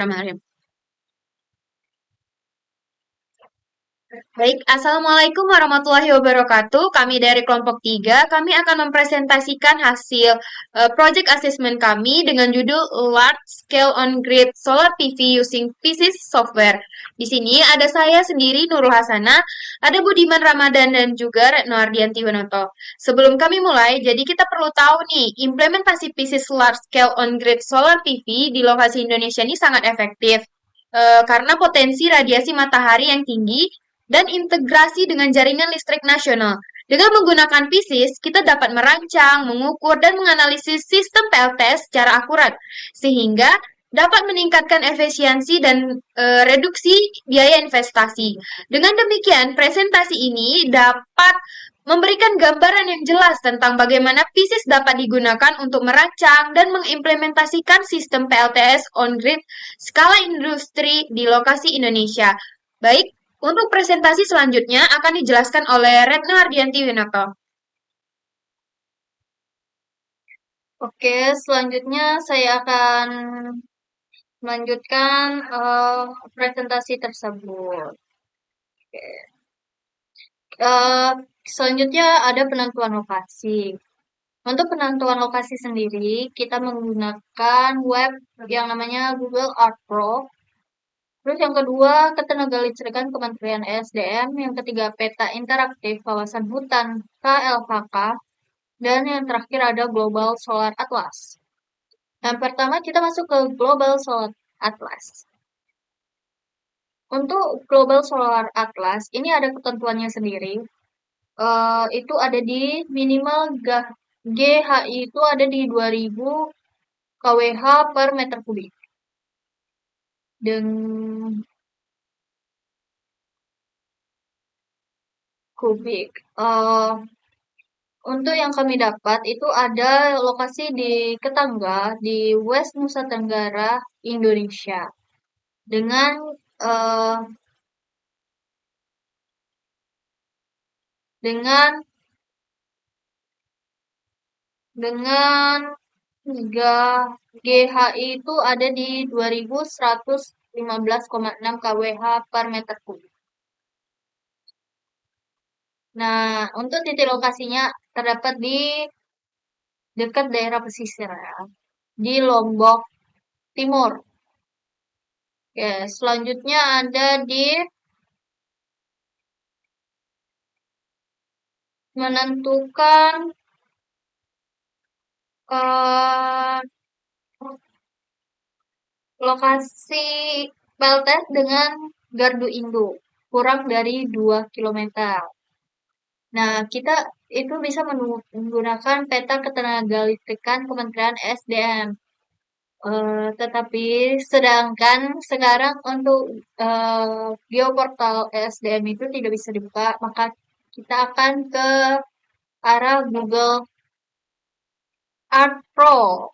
Bismillahirrahmanirrahim. Baik, Assalamualaikum warahmatullahi wabarakatuh. Kami dari kelompok 3, kami akan mempresentasikan hasil project assessment kami dengan judul Large Scale On-Grid Solar PV Using PSYS Software. Di sini ada saya sendiri, Nurul Hasana, ada Budiman Ramadan, dan juga Retno Ardianti Winoto. Sebelum kami mulai, jadi kita perlu tahu nih, implementasi PSYS Large Scale On-Grid Solar PV di lokasi Indonesia ini sangat efektif. Karena potensi radiasi matahari yang tinggi dan integrasi dengan jaringan listrik nasional. Dengan menggunakan PSYS, kita dapat merancang, mengukur, dan menganalisis sistem PLTS secara akurat, sehingga dapat meningkatkan efisiensi dan reduksi biaya investasi. Dengan demikian, presentasi ini dapat memberikan gambaran yang jelas tentang bagaimana PSYS dapat digunakan untuk merancang dan mengimplementasikan sistem PLTS on-grid skala industri di lokasi Indonesia. Baik, untuk presentasi selanjutnya akan dijelaskan oleh Retno Ardianti Winoto. Oke, selanjutnya saya akan melanjutkan presentasi tersebut. Oke. Selanjutnya ada penentuan lokasi. Untuk penentuan lokasi sendiri, kita menggunakan web yang namanya Google Earth Pro. Terus yang kedua, Ketenagalistrikan Kementerian ESDM. Yang ketiga, Peta Interaktif Kawasan Hutan KLHK. Dan yang terakhir ada Global Solar Atlas. Yang pertama kita masuk ke Global Solar Atlas. Untuk Global Solar Atlas, ini ada ketentuannya sendiri. Itu ada di minimal GHI itu ada di 2000 kWh per meter kubik. Dan kubik. Untuk yang kami dapat itu ada lokasi di Ketangga di West Nusa Tenggara, Indonesia. Dengan uh, dengan dengan GHI itu ada di 2115,6 kWh per meter kubik. Nah, untuk titik lokasinya terdapat di dekat daerah pesisir ya, di Lombok Timur. Oke, selanjutnya ada di menentukan uh, lokasi PLTS dengan gardu induk kurang dari 2 km. Nah, kita itu bisa menggunakan peta ketenagalistrikan Kementerian SDM. Tetapi sedangkan sekarang untuk geoportal SDM itu tidak bisa dibuka, maka kita akan ke arah Google Earth Pro.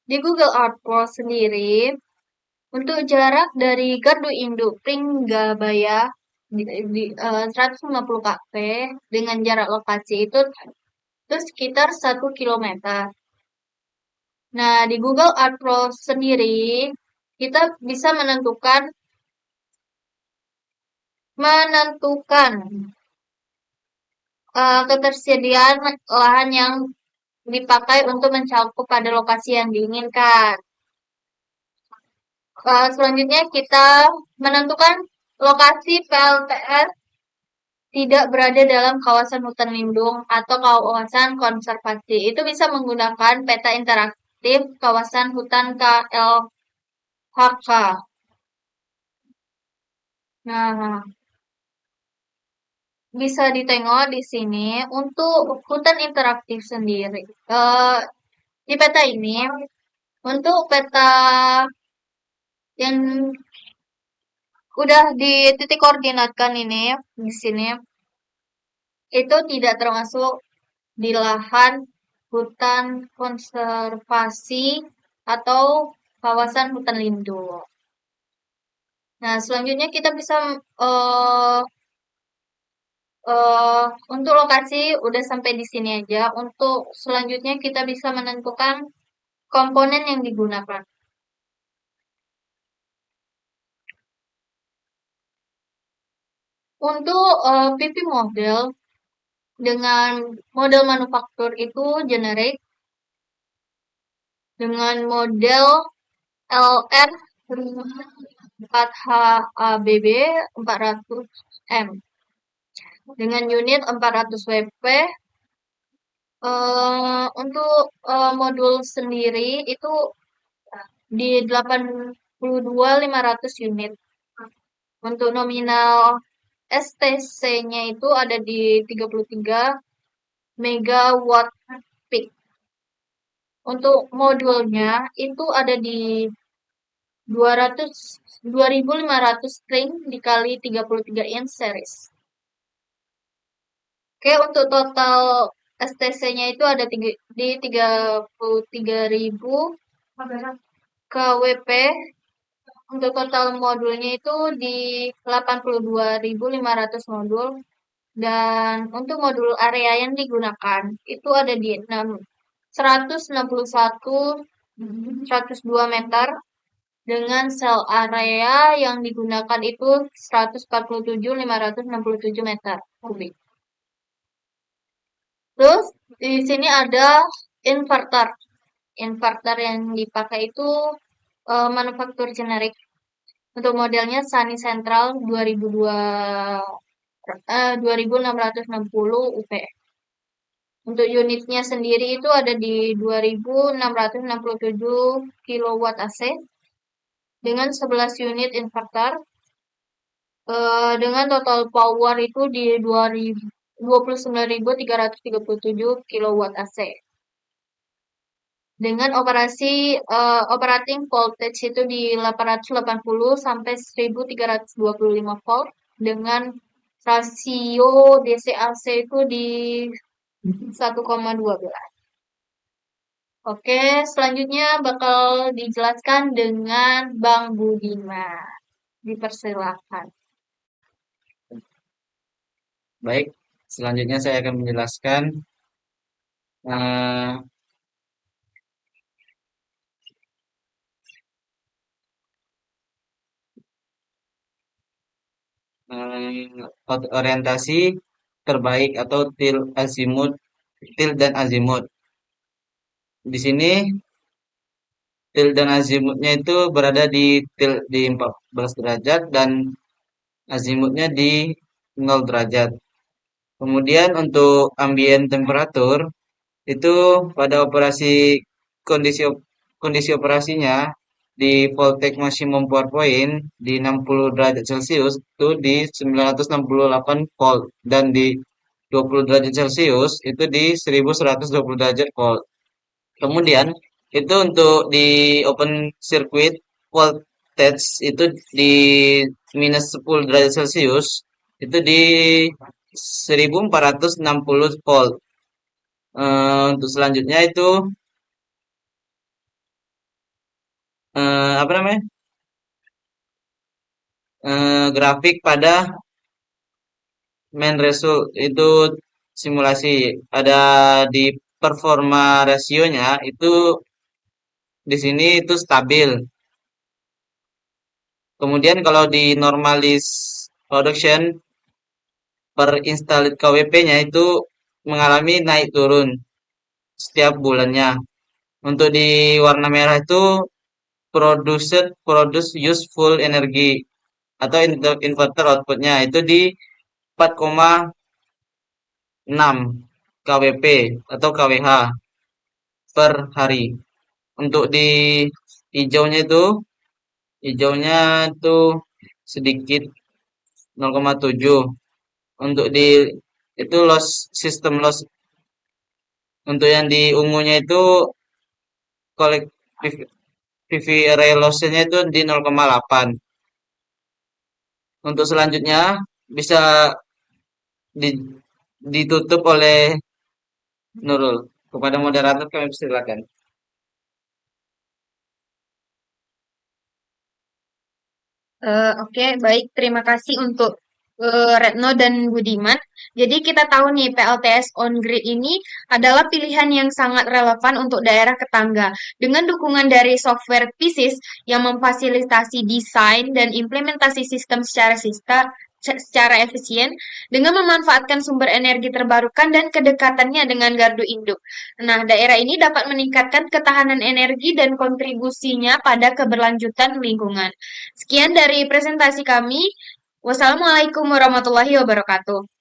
Di Google Earth Pro sendiri, untuk jarak dari gardu induk Pringgabaya di 150 kp dengan jarak lokasi itu sekitar 1 km. Nah, di Google Earth Pro sendiri, kita bisa menentukan ketersediaan lahan yang dipakai untuk mencakup pada lokasi yang diinginkan. Selanjutnya kita menentukan lokasi PLTS tidak berada dalam kawasan hutan lindung atau kawasan konservasi. Itu bisa menggunakan peta interaktif kawasan hutan KLHK. Nah, bisa ditengok di sini untuk hutan interaktif sendiri. Di peta ini, untuk peta yang udah di titik koordinatkan ini di sini itu tidak termasuk di lahan hutan konservasi atau kawasan hutan lindung. Nah, selanjutnya kita bisa Untuk lokasi udah sampai di sini aja. Untuk selanjutnya kita bisa menentukan komponen yang digunakan. Untuk PP model dengan model manufaktur itu generik dengan model LR 4HABB 400M dengan unit 400 WP. Untuk modul sendiri itu di 82.500 unit. Untuk nominal STC-nya itu ada di 33 megawatt peak. Untuk modulnya itu ada di 2.500 string dikali 33 inch series. Oke, untuk total STC-nya itu ada di 33.000 KWP. Untuk total modulnya itu di 82.500 modul. Dan untuk modul area yang digunakan itu ada di 161 102 meter dengan sel area yang digunakan itu 147.567 meter kubik. Terus di sini ada inverter. Inverter yang dipakai itu manufaktur generik. Untuk modelnya Sunny Central 2660 UP. Untuk unitnya sendiri itu ada di 2667 kW AC dengan 11 unit inverter dengan total power itu di 29.337 kW AC. Dengan operating voltage itu di 880 sampai 1325 volt dengan rasio DC/AC itu di 1,12. Oke, selanjutnya bakal dijelaskan dengan Bang Budiman. Dipersilakan. Baik, selanjutnya saya akan menjelaskan eh, orientasi terbaik atau tilt dan azimut. Di sini tilt dan azimutnya itu berada di tilt di 14 derajat dan azimutnya di 0 derajat. Kemudian untuk ambient temperatur itu pada kondisi kondisi operasinya di voltage maksimum power point di 60 derajat Celcius itu di 968 volt dan di 20 derajat Celcius itu di 1120 derajat volt. Kemudian itu untuk di open circuit voltage itu di minus 10 derajat Celcius itu di 1460 volt. Untuk selanjutnya itu apa namanya? Grafik pada main result itu simulasi ada di performa rasionya itu di sini itu stabil. Kemudian kalau di normalis production per installed KWP-nya itu mengalami naik turun setiap bulannya. Untuk di warna merah itu produce useful energy atau inverter outputnya itu di 4,6 KWP atau KWH per hari. Untuk di hijaunya itu sedikit 0,7. Untuk di itu sistem loss. Untuk yang di ungunya itu kolektif PV array loss-nya itu di 0,8. Untuk selanjutnya bisa di- ditutup oleh Nurul. Kepada moderator kami persilakan. Oke, baik. Terima kasih untuk Retno dan Budiman. Jadi kita tahu nih PLTS on grid ini adalah pilihan yang sangat relevan untuk daerah tetangga. Dengan dukungan dari software PISIS yang memfasilitasi desain dan implementasi sistem secara efisien dengan memanfaatkan sumber energi terbarukan dan kedekatannya dengan gardu induk. Nah, daerah ini dapat meningkatkan ketahanan energi dan kontribusinya pada keberlanjutan lingkungan. Sekian dari presentasi kami. Wassalamualaikum warahmatullahi wabarakatuh.